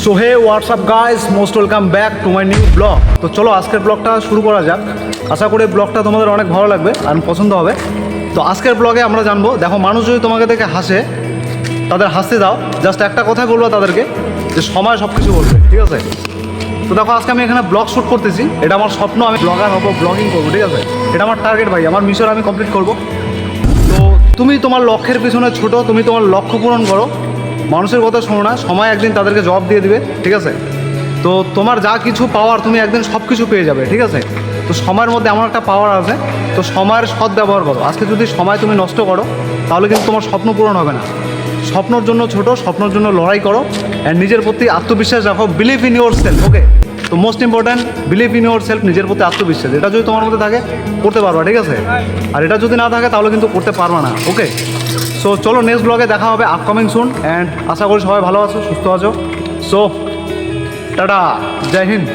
So hey what's up guys, most welcome back to my new blog. তো চলো আজকের ব্লগটা শুরু করা যাক। আশা করি ব্লগটা তোমাদের অনেক ভালো লাগবে আর পছন্দ হবে। তো আজকের ব্লগে আমরা জানবো, দেখো মানুষ যদি তোমাকে দেখে হাসে, তাদের হাসতে দাও। জাস্ট একটা কথা বলবো তাদেরকে, যে সময় সব কিছু বলবে, ঠিক আছে? তো দেখো আজকে আমি এখানে ব্লগ শ্যুট করতেছি, এটা আমার স্বপ্ন, আমি ব্লগার হবো, ব্লগিং করবো, ঠিক আছে? এটা আমার টার্গেট ভাই, আমার মিশন আমি কমপ্লিট করবো। তো তুমি তোমার লক্ষ্যের পিছনে ছোটো, তুমি তোমার লক্ষ্য পূরণ করো, মানুষের কথা শোনো না, সময় একদিন তাদেরকে জবাব দিয়ে দিবে, ঠিক আছে? তো তোমার যা কিছু পাওয়ার তুমি একদিন সব কিছু পেয়ে যাবে, ঠিক আছে? তো সময়ের মধ্যে এমন একটা পাওয়ার আছে, তো সময়ের সৎ ব্যবহার করো। আজকে যদি সময় তুমি নষ্ট করো, তাহলে কিন্তু তোমার স্বপ্ন পূরণ হবে না। স্বপ্নর জন্য ছোট, স্বপ্নের জন্য লড়াই করো, অ্যান্ড নিজের প্রতি আত্মবিশ্বাস রাখো। বিলিভ ইন ইউর সেলফ, ওকে? তো most important, believe in your self, নিজের প্রতি আত্মবিশ্বাস। এটা যদি তোমার মধ্যে থাকে, করতে পারবা, ঠিক আছে? আর এটা যদি না থাকে, তাহলে কিন্তু করতে পারবা না, ওকে? সো চলো নেক্সট ব্লগে দেখা হবে আপকামিং সুন, অ্যান্ড আশা করি সবাই ভালো আছো, সুস্থ আছো। সো টাটা, জয় হিন্দ।